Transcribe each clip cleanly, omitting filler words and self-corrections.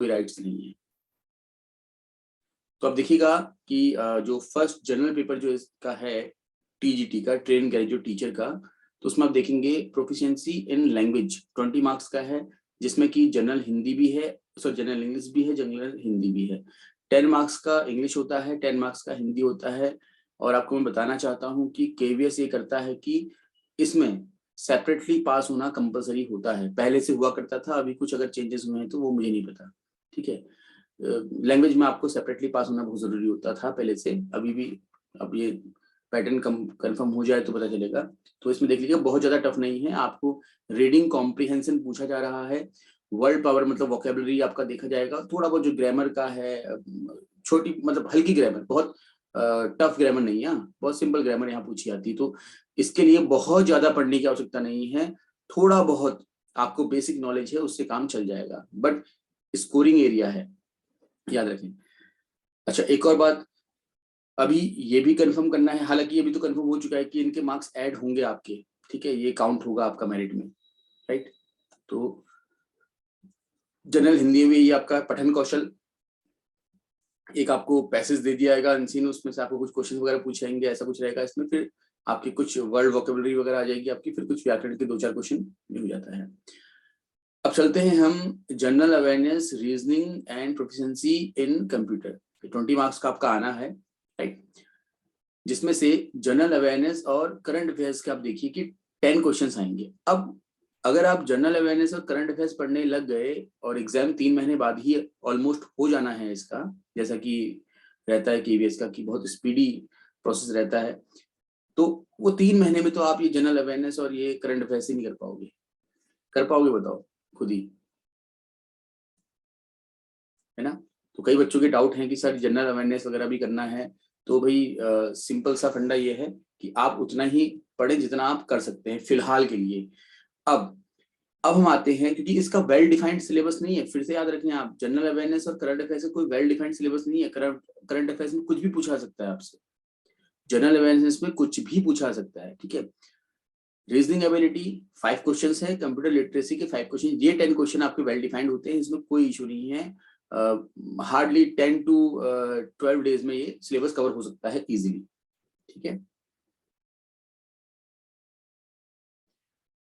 कोई राइट्स नहीं है। तो अब देखिएगा कि जो फर्स्ट जनरल पेपर जो इसका है टीजीटी का, ट्रेन ग्रेजुएट टीचर का, तो उसमें आप देखेंगे प्रोफिशिएंसी इन लैंग्वेज 20 मार्क्स का है, जिसमें कि जनरल हिंदी भी है, सॉरी जनरल इंग्लिश भी है, जनरल हिंदी भी है। 10 मार्क्स का इंग्लिश होता है, 10 मार्क्स का हिंदी होता है। और आपको मैं बताना चाहता हूँ कि केवीएस ये करता है कि इसमें सेपरेटली पास होना कंपलसरी होता है, पहले से हुआ करता था, अभी कुछ अगर चेंजेस हुए हैं तो वो मुझे नहीं पता। ठीक है, लैंग्वेज में आपको सेपरेटली पास होना बहुत जरूरी होता था पहले से, अभी भी। अब ये पैटर्न कंफर्म हो जाए तो पता चलेगा। तो इसमें देख लीजिए बहुत ज्यादा टफ नहीं है, आपको रीडिंग कॉम्प्रिहेंशन पूछा जा रहा है, वर्ड पावर मतलब वोकेबलरी आपका देखा जाएगा, थोड़ा बहुत जो ग्रामर का है, छोटी मतलब हल्की ग्रामर, बहुत टफ ग्रामर नहीं है, बहुत सिंपल ग्रामर यहाँ पूछी जाती है। तो इसके लिए बहुत ज्यादा पढ़ने की आवश्यकता नहीं है, थोड़ा बहुत आपको बेसिक नॉलेज है उससे काम चल जाएगा, बट स्कोरिंग एरिया है, याद रखें। अच्छा, एक और बात अभी ये भी कंफर्म करना है, हालांकि ये भी तो कंफर्म हो चुका है कि इनके मार्क्स ऐड होंगे आपके, ठीक है, ये काउंट होगा आपका मेरिट में, राइट। तो जनरल हिंदी में ये आपका पठन कौशल, एक आपको पैसेज दे दिया जाएगा अनसीन, उसमें से आपको कुछ क्वेश्चन वगैरह पूछे जाएंगे, ऐसा कुछ रहेगा इसमें, फिर आपकी कुछ वर्ड वोकेबलरी वगैरह आ जाएगी आपकी, फिर कुछ व्याकरण के 2-4 क्वेश्चन भी हो जाता है। अब चलते हैं हम general awareness, reasoning and proficiency in computer, 20 marks का आपका आना है, राइट, जिसमें से जनरल अवेयरनेस और करंट अफेयर्स के आप देखिए कि 10 क्वेश्चंस आएंगे। अब अगर आप जनरल अवेयरनेस और करंट अफेयर्स पढ़ने लग गए और एग्जाम 3 महीने बाद ही ऑलमोस्ट हो जाना है इसका, जैसा कि रहता है केवीएस का कि बहुत स्पीडी प्रोसेस रहता है, तो वो 3 महीने में तो आप ये जनरल अवेयरनेस और ये करंट अफेयर्स ही नहीं कर पाओगे। कर पाओगे बताओ खुद ही, है ना। तो कई बच्चों के डाउट हैं कि सर जनरल अवेयरनेस वगैरह भी करना है, तो भाई सिंपल सा फंडा ये है कि आप उतना ही पढ़ें जितना आप कर सकते हैं फिलहाल के लिए। अब हम आते हैं, क्योंकि इसका वेल डिफाइंड सिलेबस नहीं है, फिर से याद रखें आप, जनरल अवेयरनेस और करंट अफेयर्स का कोई वेल डिफाइंड सिलेबस नहीं है। करंट अफेयर्स में कुछ भी पूछा सकता है आपसे, जनरल अवेयरनेस में कुछ भी पूछा सकता है, ठीक है। रीजनिंग एबिलिटी 5 क्वेश्चंस है, कंप्यूटर लिटरेसी के 5 क्वेश्चन, ये 10 क्वेश्चन आपके वेल डिफाइंड होते हैं, इसमें कोई इशू नहीं है। हार्डली 10 to 12 डेज में ये सिलेबस कवर हो सकता है इजीली, ठीक है।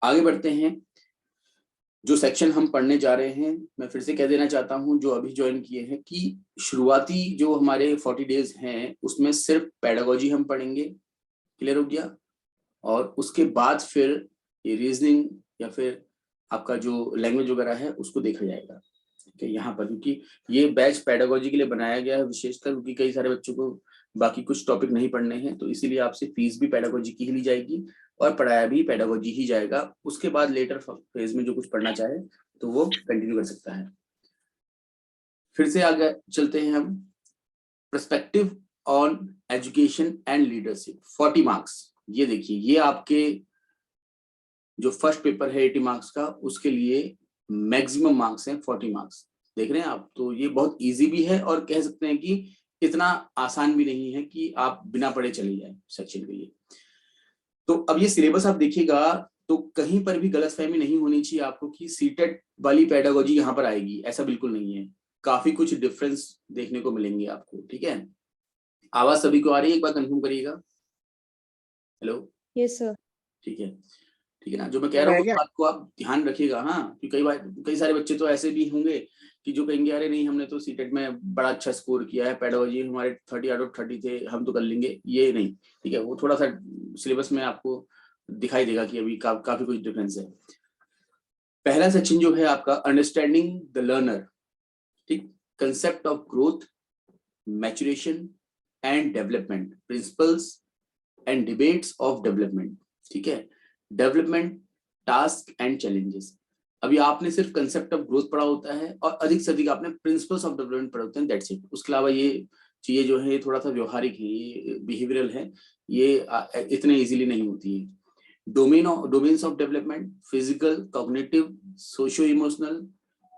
आगे बढ़ते हैं, जो सेक्शन हम पढ़ने जा रहे हैं, मैं फिर से कह देना चाहता हूं जो अभी ज्वाइन किए हैं कि शुरुआती जो हमारे 40 डेज हैं उसमें सिर्फ पेडागोजी हम पढ़ेंगे, क्लियर हो गया। और उसके बाद फिर ये रीजनिंग या फिर आपका जो लैंग्वेज वगैरह है उसको देखा जाएगा, ठीक है, यहाँ पर, क्योंकि ये बैच पेडागोजी के लिए बनाया गया है विशेषकर, क्योंकि कई सारे बच्चों को बाकी कुछ टॉपिक नहीं पढ़ने हैं, तो इसीलिए आपसे फीस भी पेडागोजी की ही ली जाएगी और पढ़ाया भी पेडागोजी ही जाएगा। उसके बाद लेटर फेज में जो कुछ पढ़ना चाहे तो वो कंटिन्यू कर सकता है। फिर से आगे चलते हैं हम, perspective on education and leadership 40 marks. ये देखिए, ये आपके जो फर्स्ट पेपर है 80 मार्क्स का, उसके लिए मैक्सिमम मार्क्स हैं 40 मार्क्स, देख रहे हैं आप। तो ये बहुत इजी भी है और कह सकते हैं कि इतना आसान भी नहीं है कि आप बिना पढ़े चले जाए सेक्शन के लिए। तो अब ये सिलेबस आप देखिएगा तो कहीं पर भी गलतफहमी नहीं होनी चाहिए आपको कि सीटेट वाली पेडागोजी यहाँ पर आएगी, ऐसा बिल्कुल नहीं है। काफी कुछ डिफरेंस देखने को मिलेंगे आपको, ठीक है। आवाज सभी को आ रही है, एक बार कंफर्म करिएगा। Hello, yes sir. ठीक है, ठीक है ना, जो मैं कह रहा हूँ उस बात को आप ध्यान रखिएगा। हाँ, क्योंकि कई सारे बच्चे तो ऐसे भी होंगे कि जो कहेंगे अरे नहीं हमने तो सीटेट में बड़ा अच्छा स्कोर किया है, पेडागोजी हमारे 30 आउट ऑफ 30 थे, हम तो कर लेंगे, ये नहीं, ठीक है। वो थोड़ा सा सिलेबस में आपको दिखाई देगा कि अभी काफी कुछ डिफरेंस है। पहला सेक्शन जो है आपका अंडरस्टैंडिंग द लर्नर, ठीक, concept of growth, maturation and development, principles and debates of development, ठीक है, डेवलपमेंट, टास्क एंड चैलेंजेस। अभी आपने सिर्फ कंसेप्ट ऑफ ग्रोथ पढ़ा होता है और अधिक से अधिक आपने प्रिंसिपल्स ऑफ डेवलपमेंट पढ़े होते हैं, दैट्स इट। उसके अलावा ये चीजें जो है थोड़ा सा व्यवहारिक है, ये बिहेवियरल है, ये इतने इजीली नहीं होती है। Domains of development, physical, cognitive, socio emotional,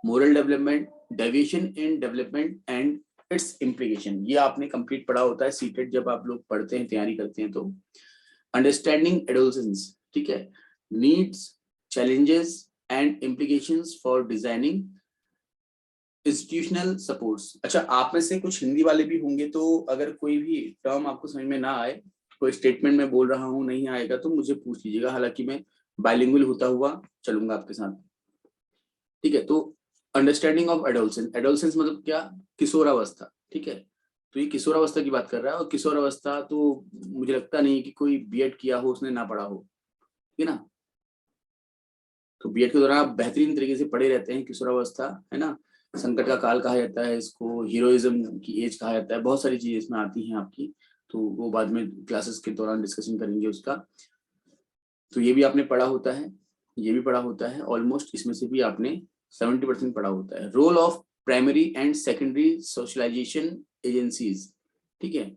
moral development, deviation in development and it's implication, ये आपने कंप्लीट पढ़ा होता है सीटेट जब आप लोग पढ़ते हैं, तैयारी करते हैं तो। अंडरस्टैंडिंग एडोलसेंस, ठीक है, needs, challenges and implications for designing institutional supports. अच्छा, आप में से कुछ हिंदी वाले भी होंगे, तो अगर कोई भी टर्म आपको समझ में ना आए, कोई स्टेटमेंट मैं बोल रहा हूँ नहीं आएगा, तो मुझे पूछ लीजिएगा, हालांकि मैं बाइलिंगुअल होता हुआ चलूंगा आपके साथ। ठीक है, तो अंडरस्टैंडिंग ऑफ एडोलसेंस, एडोलसेंस मतलब क्या, किशोरावस्था। ठीक है, तो ये किशोरावस्था की बात कर रहा है, और किशोरावस्था तो मुझे लगता नहीं कि कोई बीएड किया हो उसने ना पढ़ा हो, ठीक है ना। तो बीएड के दौरान आप बेहतरीन तरीके से पढ़े रहते हैं किशोरावस्था, है ना। संकट का काल कहा जाता है इसको, हीरोइज्म की एज कहा जाता है, बहुत सारी चीजें इसमें आती हैं आपकी, तो वो बाद में क्लासेस के दौरान डिस्कशन करेंगे उसका। तो ये भी आपने पढ़ा होता है, ये भी पढ़ा होता है, ऑलमोस्ट इसमें से भी आपने 70% पढ़ा होता है। Role of primary and secondary socialisation agencies, ठीक है,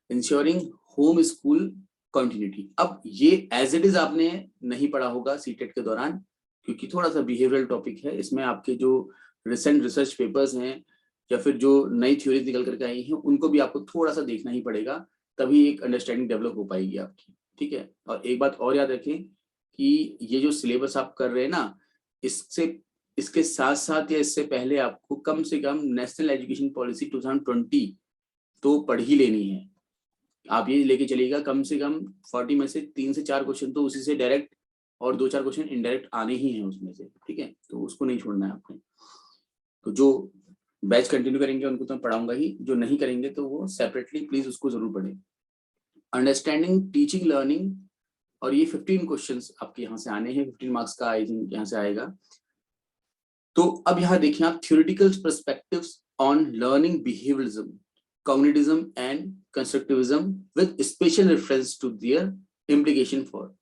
इंश्योरिंग होम स्कूल कंटिन्यूटी। अब ये एज इट इज आपने नहीं पढ़ा होगा सीटेट के दौरान, क्योंकि थोड़ा सा बिहेवियरल टॉपिक है इसमें। आपके जो रिसेंट रिसर्च पेपर्स हैं या फिर जो नई थ्योरीज निकल करके आई हैं, उनको भी आपको थोड़ा सा देखना ही पड़ेगा, तभी एक अंडरस्टैंडिंग डेवलप हो पाएगी आपकी। ठीक है, और एक बात और याद रखें कि ये जो सिलेबस आप कर रहे हैं ना, इससे इसके साथ साथ या इससे पहले आपको कम से कम नेशनल एजुकेशन पॉलिसी 2020 तो पढ़ ही लेनी है। आप ये लेके चलिएगा, कम से कम 40 में से 3 से 4 क्वेश्चन तो उसी से डायरेक्ट, और 2-4 क्वेश्चन इनडायरेक्ट आने ही हैं उसमें से। ठीक है, तो उसको नहीं छोड़ना है आपने। तो जो बैच कंटिन्यू करेंगे उनको तो मैं पढ़ाऊंगा ही, जो नहीं करेंगे तो वो सेपरेटली प्लीज उसको जरूर पढ़ें। अंडरस्टैंडिंग टीचिंग लर्निंग, और ये 15 क्वेश्चंस आपके यहाँ से आने हैं, 15 मार्क्स का आई थिंक यहाँ से आएगा। तो अब यहाँ देखिए आप, theoretical perspectives on learning behaviourism, cognitivism and constructivism with special reference to their implication for.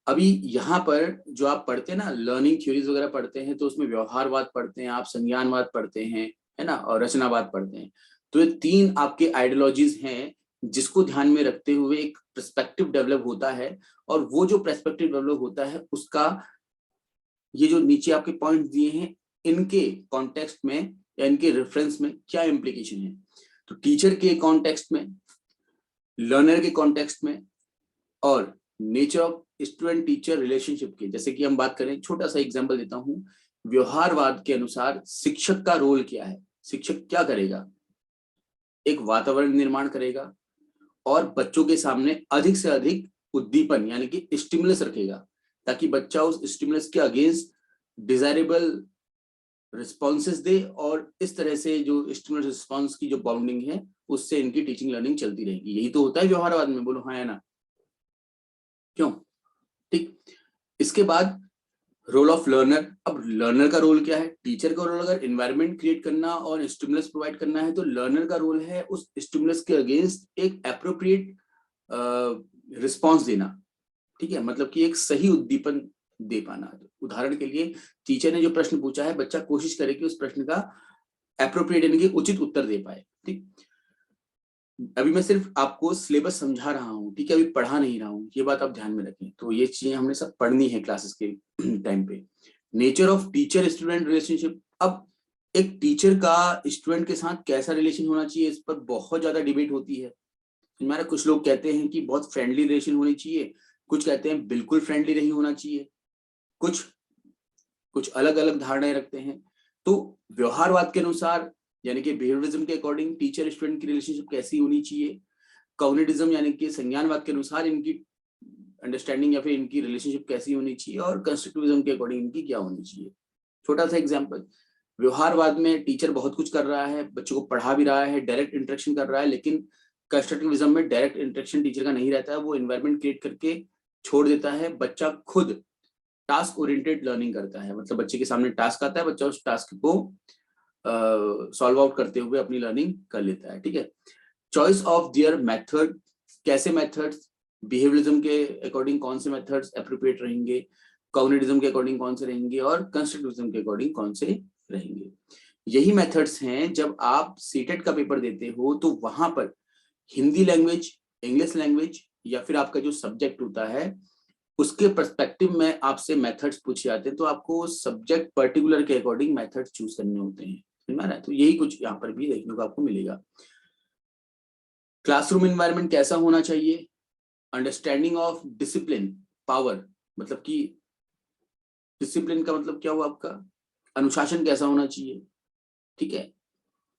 अभी यहाँ पर जो आप पढ़ते हैं ना, लर्निंग थ्योरीज वगैरह पढ़ते हैं, तो उसमें व्यवहारवाद पढ़ते हैं आप, संज्ञानवाद पढ़ते हैं, है ना, और रचनावाद पढ़ते हैं। तो ये 3 आपके आइडियोलॉजीज हैं जिसको ध्यान में रखते हुए एक पर्सपेक्टिव डेवलप होता है, और वो जो पर्सपेक्टिव डेवलप होता है उसका, ये जो नीचे आपके पॉइंट दिए हैं, इनके कॉन्टेक्स्ट में या इनके रेफरेंस में क्या इम्प्लीकेशन है। तो टीचर के कॉन्टेक्स्ट में, लर्नर के कॉन्टेक्स्ट में, और nature of student teacher relationship के। जैसे कि हम बात करें, छोटा सा एग्जांपल देता हूं, व्यवहारवाद के अनुसार शिक्षक का रोल क्या है, शिक्षक क्या करेगा, एक वातावरण निर्माण करेगा, और बच्चों के सामने अधिक से अधिक उद्दीपन यानी कि स्टिमुलस रखेगा, ताकि बच्चा उस स्टिमुलस के अगेंस्ट डिजायरेबल रिस्पॉन्सेस दे, और इस तरह से जो स्टिमुलस रिस्पॉन्स की जो बाउंडिंग है, उससे इनकी टीचिंग लर्निंग चलती रहेगी। यही तो होता है व्यवहारवाद में, बोलो हाँ या ना, क्यों। ठीक, इसके बाद रोल ऑफ लर्नर। अब लर्नर का रोल क्या है, टीचर का रोल अगर एनवायरनमेंट क्रिएट करना और स्टिमुलस प्रोवाइड करना है, तो लर्नर का रोल है उस स्टिमुलस के अगेंस्ट एक एप्रोप्रिएट रिस्पॉन्स देना। ठीक है, मतलब कि एक सही उद्दीपन दे पाना। उदाहरण के लिए, टीचर ने जो प्रश्न पूछा है, बच्चा कोशिश करे कि उस प्रश्न का एप्रोप्रिएट यानी कि उचित उत्तर दे पाए। ठीक, अभी मैं सिर्फ आपको सिलेबस समझा रहा हूँ, ठीक है, अभी पढ़ा नहीं रहा हूँ, ये बात आप ध्यान में रखें। तो ये चीजें हमने सब पढ़नी है क्लासेस के टाइम पे। Nature of teacher student relationship. अब एक टीचर का स्टूडेंट के साथ कैसा रिलेशन होना चाहिए, इस पर बहुत ज्यादा डिबेट होती है। हमारे कुछ लोग कहते हैं कि बहुत फ्रेंडली रिलेशन होनी चाहिए, कुछ कहते हैं बिल्कुल फ्रेंडली नहीं होना चाहिए, कुछ कुछ अलग अलग धारणाएं रखते हैं। तो व्यवहारवाद के अनुसार यानी कि बिहेवियरिज्म के अकॉर्डिंग टीचर स्टूडेंट की रिलेशनशिप कैसी होनी चाहिए, कॉग्निटिज्म यानी कि संज्ञानवाद के अनुसार इनकी अंडरस्टैंडिंग या फिर इनकी रिलेशनशिप कैसी होनी चाहिए, और कंस्ट्रक्टिविज्म के अकॉर्डिंग इनकी क्या होनी चाहिए। छोटा सा एग्जांपल, व्यवहारवाद में टीचर बहुत कुछ कर रहा है, बच्चों को पढ़ा भी रहा है, डायरेक्ट इंटरेक्शन कर रहा है, लेकिन कंस्ट्रक्टिविज्म में डायरेक्ट इंटरेक्शन टीचर का नहीं रहता है, वो एनवायरनमेंट क्रिएट करके छोड़ देता है, बच्चा खुद टास्क ओरिएंटेड लर्निंग करता है। मतलब बच्चे के सामने टास्क आता है, बच्चा उस टास्क को सॉल्व आउट करते हुए अपनी लर्निंग कर लेता है। ठीक है, चॉइस ऑफ देयर मेथड, कैसे मेथड्स, बिहेवियरिज्म के अकॉर्डिंग कौन से मेथड्स एप्रोप्रिएट रहेंगे, कॉग्निटिज्म के अकॉर्डिंग कौन से रहेंगे, और कंस्ट्रक्टिविज्म के अकॉर्डिंग कौन से रहेंगे। यही मेथड्स हैं जब आप सीटेट का पेपर देते हो, तो वहां पर हिंदी लैंग्वेज, इंग्लिश लैंग्वेज, या फिर आपका जो सब्जेक्ट होता है उसके पर्सपेक्टिव में आपसे मेथड्स पूछे जाते हैं, तो आपको सब्जेक्ट पर्टिकुलर के अकॉर्डिंग मेथड्स चूज करने होते हैं, समझ में आ रहा है। तो यही कुछ यहाँ पर भी देखने को आपको मिलेगा। क्लासरूम एनवायरनमेंट कैसा होना चाहिए, अंडरस्टैंडिंग ऑफ डिसिप्लिन पावर, मतलब कि डिसिप्लिन का मतलब क्या हुआ आपका, अनुशासन कैसा होना चाहिए, ठीक है।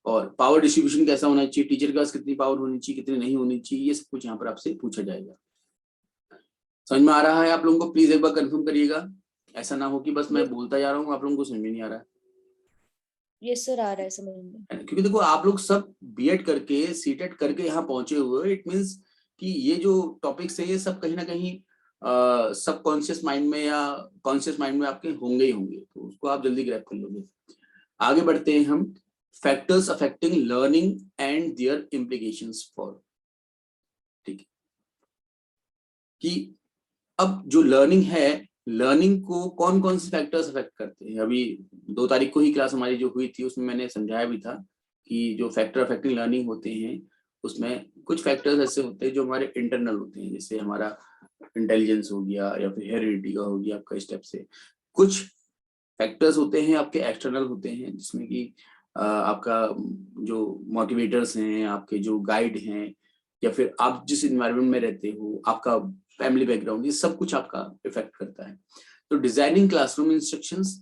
और पावर डिस्ट्रीब्यूशन कैसा होना चाहिए, टीचर के पास कितनी पावर होनी चाहिए, कितनी नहीं होनी चाहिए, ये सब कुछ यहाँ पर आपसे पूछा जाएगा। समझ में आ रहा है आप लोगों को? प्लीज एक बार कंफर्म करिएगा, ऐसा ना हो कि बस मैं बोलता जा रहा हूँ आप लोगों को समझ में नहीं आ रहा है। यस सर, आ रहा है समझ में। क्योंकि देखो आप लोग सब बीएड करके सीटेट करके यहाँ पहुंचे हुए, इट मींस कि ये जो टॉपिक्स है ये सब कहीं ना कहीं सबकॉन्शियस माइंड में या कॉन्शियस माइंड में आपके होंगे ही होंगे, तो उसको आप जल्दी ग्रैब कर लोगे। आगे बढ़ते हैं हम, factors affecting learning and their implications for, ठीक है, कि अब जो लर्निंग है, लर्निंग को कौन कौन से फैक्टर्स अफेक्ट करते हैं। अभी 2 तारीख को ही क्लास हमारी जो हुई थी उसमें मैंने समझाया भी था कि जो फैक्टर अफेक्टिंग लर्निंग होते हैं उसमें कुछ फैक्टर्स ऐसे होते हैं जो हमारे इंटरनल होते हैं, जैसे हमारा इंटेलिजेंस हो गया या फिर हेरिडिटी का हो गया आपका स्टेप से। कुछ फैक्टर्स होते हैं आपके एक्सटर्नल होते हैं, जिसमें कि आपका जो मोटिवेटर्स हैं, आपके जो गाइड हैं, या फिर आप जिस इन्वायरमेंट में रहते हो, आपका फैमिली बैकग्राउंड, ये सब कुछ आपका इफेक्ट करता है। तो designing classroom instructions,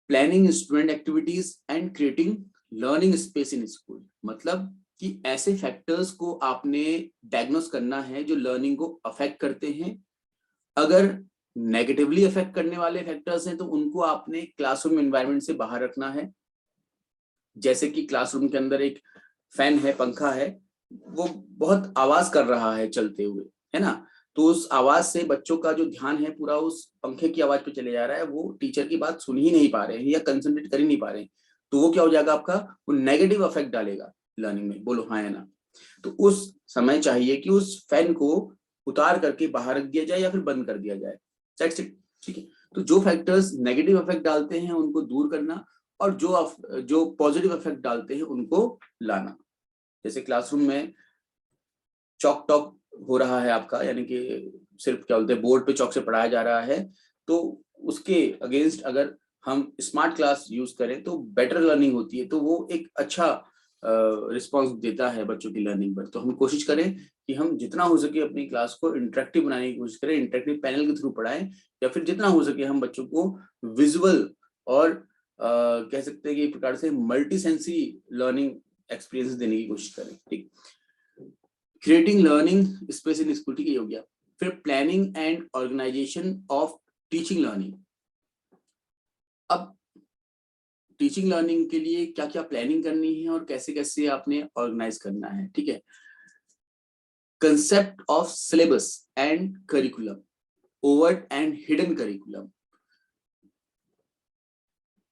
planning student activities and creating learning space in school, मतलब कि ऐसे फैक्टर्स को आपने डायग्नोस करना है जो लर्निंग को अफेक्ट करते हैं। अगर नेगेटिवली अफेक्ट करने वाले फैक्टर्स हैं तो उनको आपने क्लासरूम एनवायरनमेंट से बाहर रखना है। जैसे कि क्लासरूम के अंदर एक फैन है, पंखा है, वो बहुत आवाज कर रहा है चलते हुए, है ना, तो उस आवाज से बच्चों का जो ध्यान है पूरा उस पंखे की आवाज पे चले जा रहा है, वो टीचर की बात सुन ही नहीं पा रहे हैं या कंसंट्रेट कर ही नहीं पा रहे हैं, तो वो क्या हो जाएगा आपका, वो नेगेटिव इफेक्ट डालेगा लर्निंग में। बोलो हाँ या ना? तो उस समय चाहिए कि उस फैन को उतार करके बाहर रख दिया जाए या फिर बंद कर दिया जाए, दैट्स इट, ठीक है। तो जो फैक्टर्स नेगेटिव इफेक्ट डालते हैं उनको दूर करना, और जो पॉजिटिव इफेक्ट डालते हैं उनको लाना। जैसे क्लासरूम में चॉक टॉक हो रहा है आपका, यानी कि सिर्फ क्या बोलते हैं बोर्ड पे चॉक से पढ़ाया जा रहा है, तो उसके अगेंस्ट अगर हम स्मार्ट क्लास यूज करें तो बेटर लर्निंग होती है, तो वो एक अच्छा रिस्पॉन्स देता है बच्चों की लर्निंग पर। तो हम कोशिश करें कि हम जितना हो सके अपनी क्लास को इंटरेक्टिव बनाने की कोशिश करें, इंटरेक्टिव पैनल के थ्रू पढ़ाएं, या फिर जितना हो सके हम बच्चों को विजुअल और कह सकते हैं कि एक प्रकार से मल्टी सेंसरी लर्निंग एक्सपीरियंस देने की कोशिश करें, ठीक। Creating learning space in school, ठीक है, हो गया। फिर planning and organisation of teaching learning. अब टीचिंग लर्निंग के लिए क्या क्या प्लानिंग करनी है और कैसे कैसे आपने ऑर्गेनाइज करना है, ठीक है। Concept of syllabus and curriculum, overt and hidden curriculum,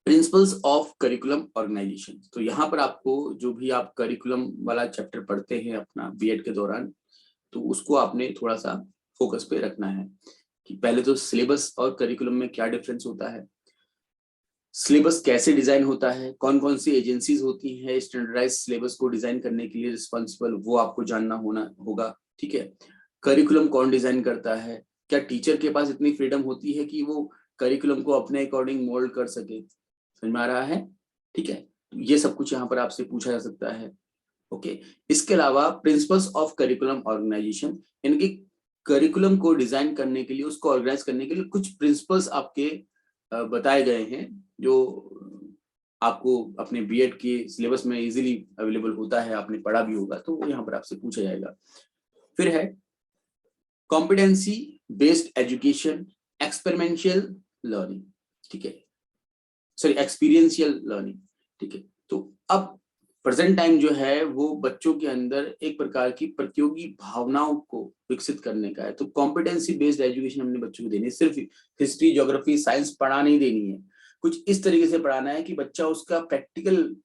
principles of curriculum organisation. तो यहाँ पर आपको जो भी आप करिकुलम वाला चैप्टर पढ़ते हैं अपना बीएड के दौरान, तो उसको आपने थोड़ा सा फोकस पे रखना है कि पहले तो सिलेबस और करिकुलम में क्या डिफरेंस होता है, सिलेबस कैसे डिजाइन होता है, कौन कौन सी एजेंसीज होती हैं स्टैंडर्डाइज सिलेबस को डिजाइन करने के लिए रिस्पॉन्सिबल, वो आपको जानना होगा, ठीक है। करिकुलम कौन डिजाइन करता है, क्या टीचर के पास इतनी फ्रीडम होती है कि वो करिकुलम को अपने अकॉर्डिंग मोल्ड कर सके, समझ में आ रहा है, ठीक है। ये सब कुछ यहाँ पर आपसे पूछा जा सकता है, ओके। इसके अलावा प्रिंसिपल्स ऑफ करिकुलम ऑर्गेनाइजेशन, यानी करिकुलम को डिजाइन करने के लिए, उसको ऑर्गेनाइज करने के लिए कुछ प्रिंसिपल्स आपके बताए गए हैं जो आपको अपने बीएड के सिलेबस में इजीली अवेलेबल होता है, आपने पढ़ा भी होगा, तो वो यहाँ पर आपसे पूछा जाएगा। फिर है कॉम्पिटेंसी बेस्ड एजुकेशन, एक्सपेरिमेंशियल लर्निंग, ठीक है, सॉरी एक्सपीरियंशियल लर्निंग, ठीक है। तो अब प्रेजेंट टाइम जो है वो बच्चों के अंदर एक प्रकार की प्रतियोगी भावनाओं को विकसित करने का है, तो कॉम्पिटेंसी बेस्ड एजुकेशन हमने बच्चों को देनी है। सिर्फ हिस्ट्री ज्योग्राफी साइंस पढ़ा नहीं देनी है, कुछ इस तरीके से पढ़ाना है कि बच्चा उसका प्रैक्टिकल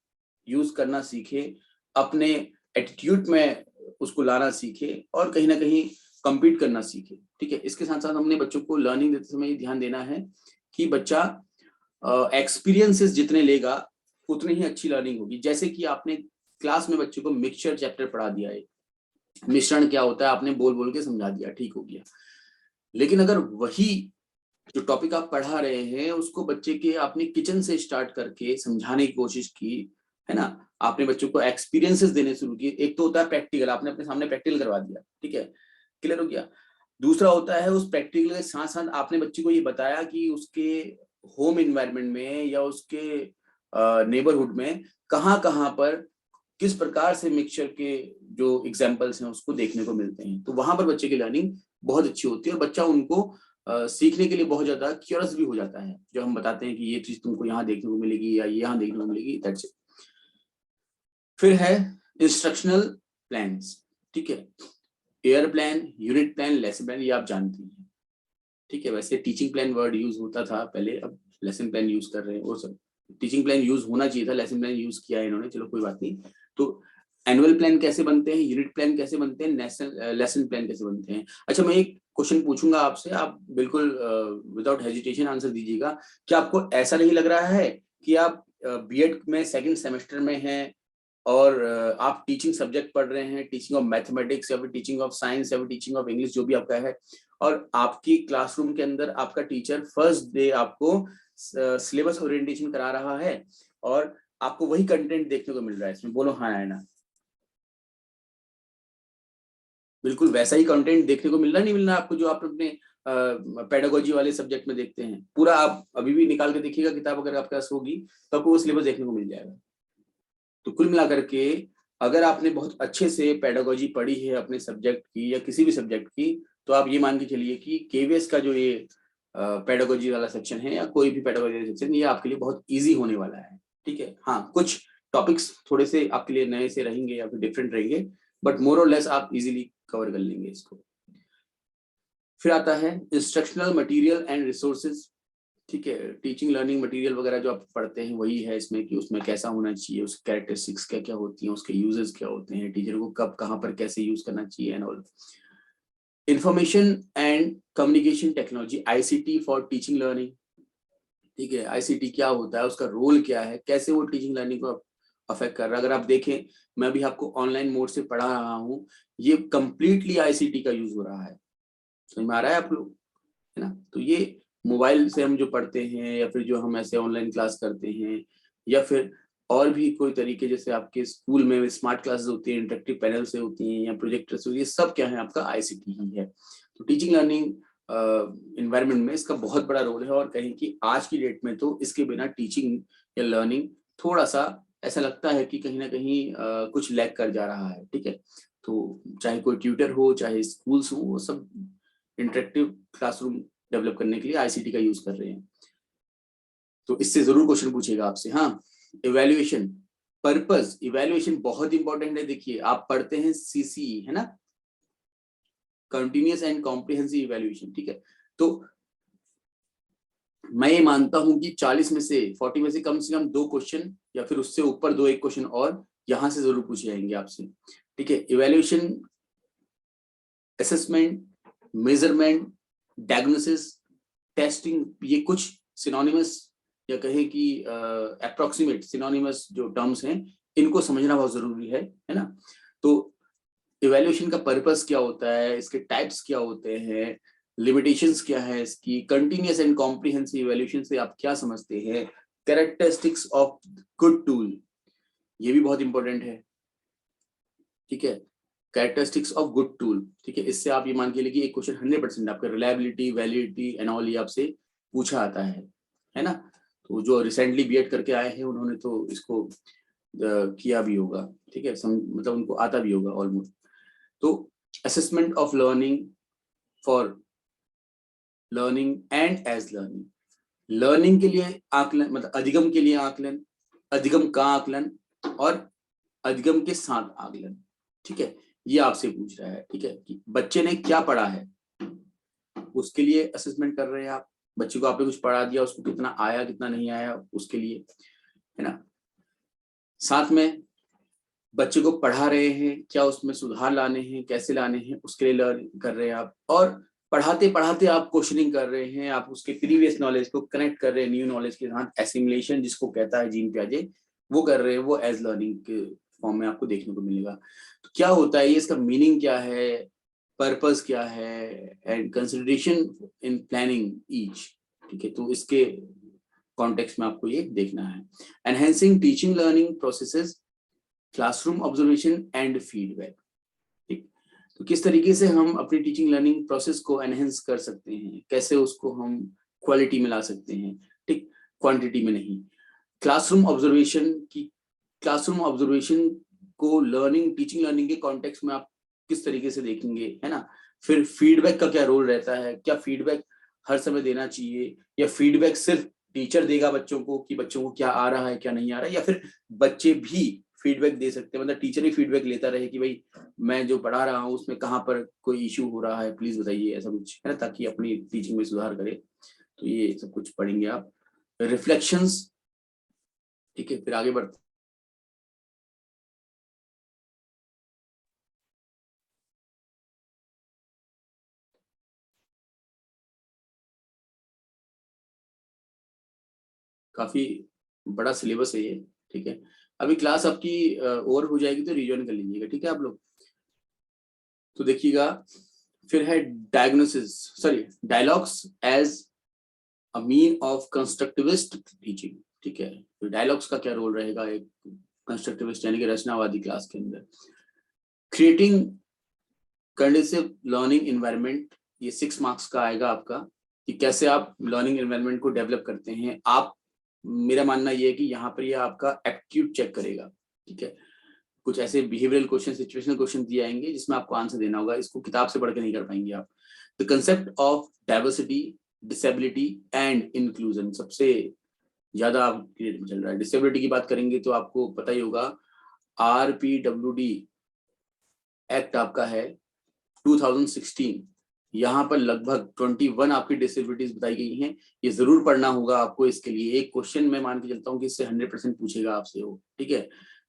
यूज करना सीखे, अपने एटीट्यूड में उसको लाना सीखे और कहीं ना कहीं कम्पीट करना सीखे, ठीक है। इसके साथ साथ हमने बच्चों को लर्निंग देते समय ध्यान देना है कि बच्चा एक्सपीरियंसेस जितने लेगा उतनी ही अच्छी लर्निंग होगी। जैसे कि आपने क्लास में बच्चों को मिक्सचर चैप्टर पढ़ा दिया है, मिश्रण क्या होता है आपने बोल बोल के समझा दिया, ठीक हो गया। लेकिन अगर वही जो टॉपिक आप पढ़ा रहे हैं उसको बच्चे के आपने किचन से स्टार्ट करके समझाने की कोशिश की, है ना, आपने बच्चों को एक्सपीरियंसेस देने शुरू किए। एक तो होता है प्रैक्टिकल, आपने अपने सामने प्रैक्टिकल करवा दिया, ठीक है, क्लियर हो गया। दूसरा होता है उस प्रैक्टिकल के साथ साथ आपने बच्चे को ये बताया कि उसके होम एनवायरनमेंट में या उसके नेबरहुड में कहाँ कहाँ पर किस प्रकार से मिक्सचर के जो एग्जाम्पल्स हैं उसको देखने को मिलते हैं। तो वहां पर बच्चे की लर्निंग बहुत अच्छी होती है और बच्चा उनको सीखने के लिए बहुत ज्यादा क्यूरियस भी हो जाता है। जो हम बताते हैं कि ये चीज तुमको यहाँ देखने को मिलेगी या ये यहाँ देखने को मिलेगी, दैट्स इट। फिर है इंस्ट्रक्शनल प्लान्स, ठीक है। Air plan, unit plan, lesson plan, ये आप जानती हैं, ठीक है। वैसे टीचिंग प्लान वर्ड यूज होता था पहले, अब लेसन प्लान यूज कर रहे हैं। वो सब टीचिंग प्लान यूज होना चाहिए था, लेसन प्लान यूज किया है इन्होंने, चलो कोई बात नहीं। तो एनुअल प्लान कैसे बनते हैं, यूनिट प्लान कैसे बनते हैं, लेसन प्लान कैसे बनते हैं। अच्छा, मैं एक क्वेश्चन पूछूंगा आपसे, आप बिल्कुल विदाउट हेजिटेशन आंसर दीजिएगा। क्या आपको ऐसा नहीं लग रहा है कि आप बीएड में सेकंड सेमेस्टर में हैं और आप टीचिंग सब्जेक्ट पढ़ रहे हैं, टीचिंग ऑफ मैथमेटिक्स या फिर टीचिंग ऑफ साइंस या फिर टीचिंग ऑफ इंग्लिश, जो भी आपका है, और आपकी क्लासरूम के अंदर आपका टीचर फर्स्ट डे आपको सिलेबस ओरिएंटेशन करा रहा है और आपको वही कंटेंट देखने को मिल रहा है इसमें? बोलो हाँ या ना। बिल्कुल वैसा ही कंटेंट देखने को मिल रहा, नहीं मिल रहा आपको जो आप अपने पेडागोजी वाले सब्जेक्ट में देखते हैं? पूरा आप अभी भी निकाल के देखिएगा किताब, अगर आपके पास होगी तो आपको वो सिलेबस देखने को मिल जाएगा। तो कुल मिलाकर के अगर आपने बहुत अच्छे से पेडागोजी पढ़ी है अपने सब्जेक्ट की या किसी भी सब्जेक्ट की, तो आप ये मान के चलिए कि केवीएस का जो ये पेडागोजी वाला सेक्शन है या कोई भी पेडागोजी सेक्शन, ये आपके लिए बहुत इजी होने वाला है, ठीक है। हाँ, कुछ टॉपिक्स थोड़े से आपके लिए नए से रहेंगे या फिर डिफरेंट रहेंगे, बट मोर और लेस आप इजीली कवर कर लेंगे इसको। फिर आता है इंस्ट्रक्शनल मटेरियल एंड रिसोर्सेज, ठीक है। टीचिंग लर्निंग मटेरियल वगैरह जो आप पढ़ते हैं वही है इसमें, कि उसमें कैसा होना चाहिए, उसकी कैरेक्टरिस्टिक्स क्या क्या होती हैं, उसके यूजेस क्या होते हैं, टीचर को कब कहाँ पर कैसे यूज करना चाहिए and all. Information and communication technology, ICT for teaching learning, ठीक है। आईसीटी क्या होता है, उसका रोल क्या है, कैसे वो टीचिंग लर्निंग को अफेक्ट कर रहा है। अगर आप देखें, मैं भी आपको ऑनलाइन मोड से पढ़ा रहा हूँ, ये कंप्लीटली आईसीटी का यूज हो रहा है। समझ में आ रहा है आप लोग, है ना? तो ये मोबाइल से हम जो पढ़ते हैं या फिर जो हम ऐसे ऑनलाइन क्लास करते हैं या फिर और भी कोई तरीके, जैसे आपके स्कूल में स्मार्ट क्लासेस होती हैं, इंटरेक्टिव पैनल से होती हैं या प्रोजेक्टर से होती है, सब क्या है, आपका आईसीटी ही है। तो टीचिंग लर्निंग इन्वायरमेंट में इसका बहुत बड़ा रोल है और कहीं कि आज की डेट में तो इसके बिना टीचिंग या लर्निंग थोड़ा सा ऐसा लगता है कि कहीं ना कहीं कुछ लैग कर जा रहा है, ठीक है। तो चाहे कोई ट्यूटर हो, चाहे स्कूल्स हो, वो सब इंटरेक्टिव क्लासरूम डेवलप करने के लिए आईसीटी का यूज कर रहे हैं। तो इससे जरूर क्वेश्चन पूछेगा आपसे। हाँ, इवैल्यूएशन पर्पस, इवैल्यूएशन बहुत इंपॉर्टेंट है। देखिए, आप पढ़ते हैं सीसीई, है ना, कंटिन्यूअस एंड कॉम्प्रिहेंसिव इवैल्यूएशन, ठीक है। तो मैं ये मानता हूं कि 40 में से 40 में से कम 2 क्वेश्चन या फिर उससे ऊपर 2-1 क्वेश्चन और यहां से जरूर पूछे जाएंगे आपसे, ठीक है। Evaluation, assessment, measurement, diagnosis, testing, ये कुछ सिनोनिमस या कहे कि अप्रोक्सीमेट सिनोनिमस जो टर्म्स हैं, इनको समझना बहुत जरूरी है ना। तो इवैल्यूएशन का पर्पस क्या होता है, इसके टाइप्स क्या होते हैं, लिमिटेशंस क्या है इसकी, कंटिन्यूअस एंड कॉम्प्रिहेंसिव इवैल्यूएशन से आप क्या समझते हैं, कैरेक्टरिस्टिक्स ऑफ गुड टूल, ये भी बहुत इंपॉर्टेंट है, ठीक है। कैरेक्टरिस्टिक्स ऑफ गुड टूल, ठीक है। इससे आप ये मान के लिए कि एक क्वेश्चन 100% आपका रिलायबिलिटी, वैलिडिटी एंड ऑल ये आपसे पूछा आता है ना। तो जो रिसेंटली बीएड करके आए हैं उन्होंने तो इसको किया भी होगा, ठीक है, मतलब उनको आता भी होगा ऑलमोस्ट। तो assessment of learning for learning and as learning, learning के लिए आकलन, मतलब अधिगम के लिए आकलन, अधिगम का आकलन और अधिगम के साथ आकलन, ठीक है। ये आपसे पूछ रहा है, ठीक है, कि बच्चे ने क्या पढ़ा है उसके लिए असेसमेंट कर रहे हैं आप। बच्चे को आपने कुछ पढ़ा दिया, उसको कितना आया कितना नहीं आया उसके लिए, है ना। साथ में बच्चे को पढ़ा रहे हैं, क्या उसमें सुधार लाने हैं, कैसे लाने हैं, उसके लिए लर्न कर रहे हैं आप। और पढ़ाते पढ़ाते आप क्वेश्चनिंग कर रहे हैं, आप उसके प्रीवियस नॉलेज को कनेक्ट कर रहे हैं न्यू नॉलेज के साथ, एसिमुलेशन जिसको कहता है जीन पियाजे, वो कर रहे हैं, वो एज लर्निंग के फॉर्म में आपको देखने को मिलेगा। तो क्या होता है ये, इसका मीनिंग क्या है, पर्पस क्या है, and consideration in planning each, ठीक है। तो इसके कॉन्टेक्स्ट में आपको ये देखना है। Enhancing teaching learning processes, classroom observation and feedback, ठीक। तो किस तरीके से हम अपनी टीचिंग लर्निंग प्रोसेस को एनहेंस कर सकते हैं, कैसे उसको हम क्वालिटी में ला सकते हैं, ठीक, क्वांटिटी में नहीं। क्लासरूम ऑब्जर्वेशन को टीचिंग लर्निंग के कॉन्टेक्स्ट में आप किस तरीके से देखेंगे, है ना। फिर फीडबैक का क्या रोल रहता है, क्या फीडबैक हर समय देना चाहिए, या फीडबैक सिर्फ टीचर देगा बच्चों को कि बच्चों को क्या आ रहा है क्या नहीं आ रहा है, या फिर बच्चे भी फीडबैक दे सकते हैं, मतलब टीचर ही फीडबैक लेता रहे कि भाई मैं जो पढ़ा रहा हूँ उसमें कहाँ पर कोई इश्यू हो रहा है, प्लीज बताइए, ऐसा कुछ, है ना, ताकि अपनी टीचिंग में सुधार करे। तो ये सब कुछ पढ़ेंगे आप। रिफ्लेक्शंस, ठीक है, फिर आगे बढ़ते। काफी बड़ा सिलेबस है ये, ठीक है। अभी क्लास आपकी ओवर हो जाएगी तो रिजॉइन कर लीजिएगा, ठीक है आप लोग। तो देखिएगा, फिर है diagnosis, sorry, dialogues as a mean of constructivist teaching, ठीक है। तो डायलॉग्स का क्या रोल रहेगा एक कंस्ट्रक्टिविस्ट यानी कि रचनावादी क्लास के अंदर। क्रिएटिंग कंडीसिव लर्निंग एनवायरनमेंट, ये 6 मार्क्स का आएगा आपका, कि कैसे आप लर्निंग एनवायरनमेंट को डेवलप करते हैं आप। मेरा मानना ये है कि यहाँ पर ये आपका एप्टीट्यूड चेक करेगा, ठीक है। कुछ ऐसे बिहेवियरल क्वेश्चन, सिचुएशनल क्वेश्चन दिए आएंगे जिसमें आपको आंसर देना होगा, इसको किताब से पढ़ के नहीं कर पाएंगे आप। The concept of diversity, disability and inclusion सबसे ज्यादा आप पीरियड में चल रहा है। डिसेबिलिटी की बात करेंगे तो आपको पता ही होगा, RPWD एक्ट आपका है 2016, यहाँ पर लगभग 21 आपकी डिसेबिलिटीज बताई गई हैं। ये जरूर पढ़ना होगा आपको, इसके लिए एक क्वेश्चन मैं मान के चलता हूँ कि इससे 100% पूछेगा आपसे वो, ठीक है।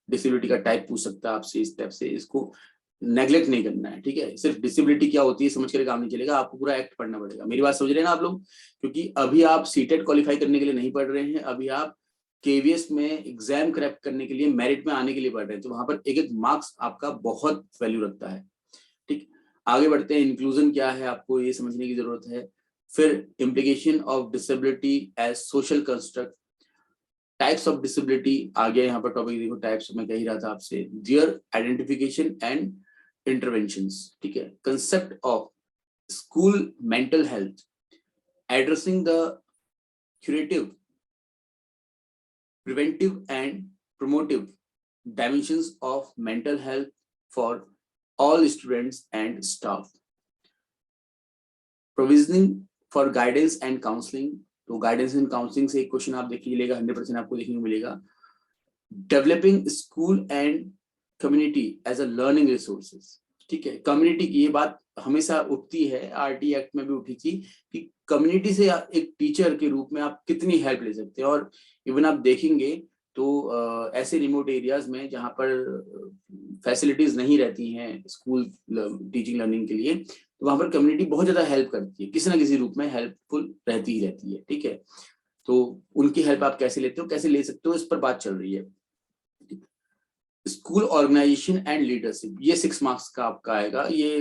डिसेबिलिटी का टाइप पूछ सकता है आपसे इस टाइप से, इसको नेग्लेक्ट नहीं करना है, ठीक है। सिर्फ डिसेबिलिटी क्या होती है समझ कर काम नहीं चलेगा, आपको पूरा एक्ट पढ़ना पड़ेगा। मेरी बात समझ रहे हैं ना आप लोग, क्योंकि अभी आप सीटेट क्वालिफाई करने के लिए नहीं पढ़ रहे हैं, अभी आप KVS में एग्जाम क्रैक करने के लिए, मेरिट में आने के लिए पढ़ रहे हैं, तो वहां पर एक एक मार्क्स आपका बहुत वैल्यू रखता है, ठीक। आगे बढ़ते हैं, इंक्लूजन क्या है आपको ये समझने की जरूरत है। फिर implication of disability as social construct, types of disability आ गया यहाँ पर टॉपिक, देखो टाइप्स मैं कह ही रहा था आपसे, देयर आइडेंटिफिकेशन एंड इंटरवेंशंस, ठीक है। Concept of school mental health, addressing the curative, preventive and promotive dimensions of mental health for all students and staff. Provisioning for guidance and counseling, तो guidance and counselling से एक question आप देखिए मिलेगा, 100% आपको देखने को मिलेगा। Developing school and community as a learning resources, ठीक है। कम्युनिटी की ये बात हमेशा उठती है, RT एक्ट में भी उठी थी कि कम्युनिटी से एक टीचर के रूप में आप कितनी हेल्प ले सकते हैं। और इवन आप देखेंगे तो ऐसे रिमोट एरियाज में जहाँ पर फैसिलिटीज नहीं रहती हैं स्कूल टीचिंग लर्निंग के लिए, तो वहां पर कम्युनिटी बहुत ज्यादा हेल्प करती है, किसी ना किसी रूप में हेल्पफुल रहती ही रहती है, ठीक है। तो उनकी हेल्प आप कैसे लेते हो, कैसे ले सकते हो, इस पर बात चल रही है। स्कूल ऑर्गेनाइजेशन एंड लीडरशिप, ये 6 मार्क्स का आपका आएगा। ये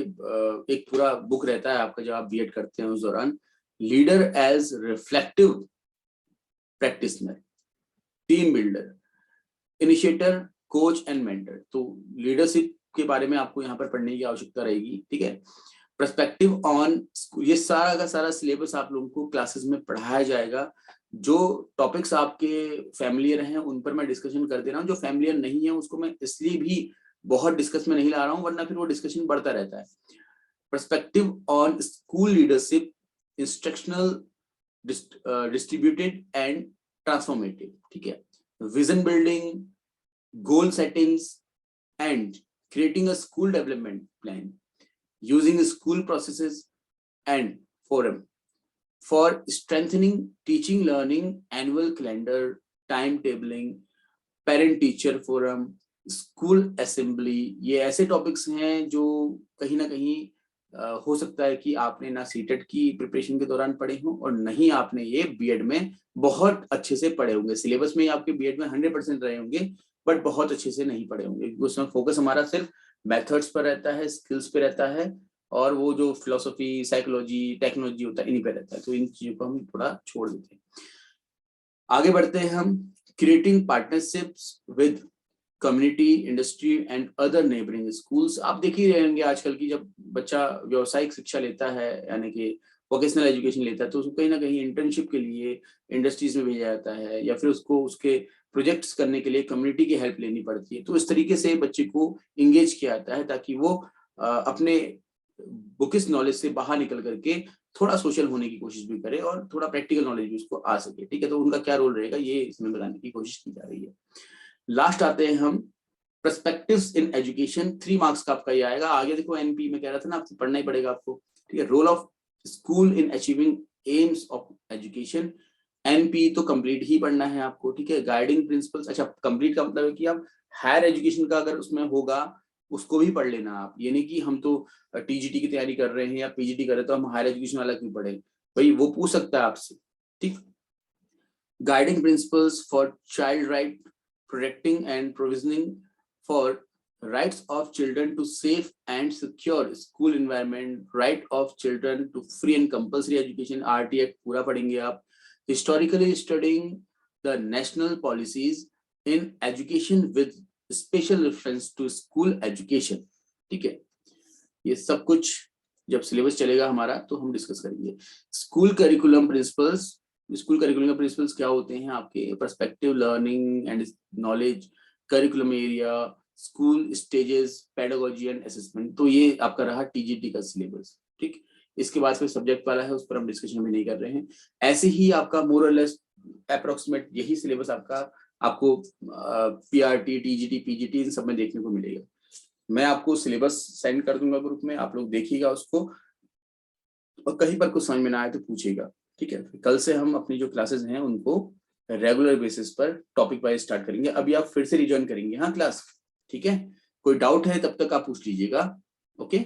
एक पूरा बुक रहता है आपका जब आप B.Ed करते हैं उस दौरान। Leader as reflective practitioner, team builder, initiator, coach and mentor, तो लीडरशिप के बारे में आपको यहाँ पर पढ़ने की आवश्यकता रहेगी, ठीक है। पर्सपेक्टिव ऑन, ये सारा का सारा सिलेबस आप लोगों को क्लासेस में पढ़ाया जाएगा। जो टॉपिक्स आपके फैमिलियर हैं उन पर मैं डिस्कशन कर दे रहा हूँ, जो फैमिलियर नहीं है उसको मैं इसलिए भी बहुत डिस्कस में नहीं ला रहा हूँ, वरना फिर वो डिस्कशन बढ़ता रहता है। Perspective on school leadership, instructional, distributed and transformative, ठीक है। Vision building, goal settings and creating a school development plan using school processes and forum for strengthening teaching learning, annual calendar, timetabling, parent teacher forum, school assembly। ये ऐसे topics हैं जो कहीं ना कहीं हो सकता है कि आपने ना सीटेट की प्रिपरेशन के दौरान पढ़े हों और नहीं आपने ये B.Ed में बहुत अच्छे से पढ़े होंगे। सिलेबस में आपके B.Ed में 100% रहे होंगे, बट बहुत अच्छे से नहीं पढ़े होंगे, क्योंकि उसमें फोकस हमारा सिर्फ मेथड्स पर रहता है, स्किल्स पे रहता है, और वो जो फिलोसफी, साइकोलॉजी, टेक्नोलॉजी होता है इन्हीं पे रहता है। तो इन चीजों को हम थोड़ा छोड़ देते हैं। आगे बढ़ते हैं हम, creating partnerships with community, industry and other neighbouring schools. आप देख ही रहेंगे आजकल की जब बच्चा व्यावसायिक शिक्षा लेता है यानी कि वोकेशनल एजुकेशन लेता है, तो उसको कहीं ना कहीं इंटर्नशिप के लिए इंडस्ट्रीज में भेजा जाता है, या फिर उसको उसके प्रोजेक्ट्स करने के लिए कम्युनिटी की हेल्प लेनी पड़ती है। तो इस तरीके से बच्चे को इंगेज किया जाता है ताकि वो अपने बुकिश नॉलेज से बाहर निकल करके थोड़ा सोशल होने की कोशिश भी करे और थोड़ा प्रैक्टिकल नॉलेज भी उसको आ सके। ठीक है, तो उनका क्या रोल रहेगा ये इसमें बताने की कोशिश की जा रही है। लास्ट आते हैं हम पर्सपेक्टिव्स इन एजुकेशन। 3 मार्क्स का आपका ये आएगा। आगे देखो एनपी में कह रहा था ना, आपको पढ़ना ही पड़ेगा आपको। ठीक है, role of school in achieving aims of education. NP तो कंप्लीट ही पढ़ना है आपको। ठीक है, गाइडिंग प्रिंसिपल्स, अच्छा कंप्लीट का मतलब है कि आप हायर एजुकेशन का अगर उसमें होगा उसको भी पढ़ लेना आप। ये नहीं कि हम तो टीजीटी की तैयारी कर रहे हैं या पीजीटी कर रहे हैं तो हम हायर एजुकेशन वाला क्यों पढ़े, भाई वो पूछ सकता है आपसे। ठीक, guiding principles for child right, protecting and provisioning for rights of children to safe and secure school environment, right of children to free and compulsory education, RT Act पूरा पढ़ेंगे आप। historically studying the national policies in education with special reference to school education। ठीक है, ये सब कुछ जब syllabus चलेगा हमारा तो हम डिस्कस करेंगे। School curriculum principles, school curriculum के प्रिंसिपल्स क्या होते हैं आपके? Perspective learning and knowledge, curriculum area, school stages, pedagogy and assessment. तो ये आपका रहा टीजीटी का सिलेबस। ठीक, इसके बाद फिर सब्जेक्ट वाला है, उस पर हम डिस्कशन भी नहीं कर रहे हैं। ऐसे ही आपका मोर और लेस अप्रोक्सीमेट यही सिलेबस आपको पीआरटी, टीजीटी, पीजीटी इन सब में देखने को मिलेगा। मैं आपको सिलेबस सेंड कर दूंगा ग्रुप में, आप लोग देखिएगा उसको और कहीं पर कुछ समझ में ना आए तो पूछिएगा। ठीक है, कल से हम अपनी जो क्लासेस हैं उनको रेगुलर बेसिस पर टॉपिक वाइज स्टार्ट करेंगे। अभी आप फिर से रिजॉइन करेंगे हाँ क्लास। ठीक है, कोई डाउट है तब तक आप पूछ लीजिएगा। ओके।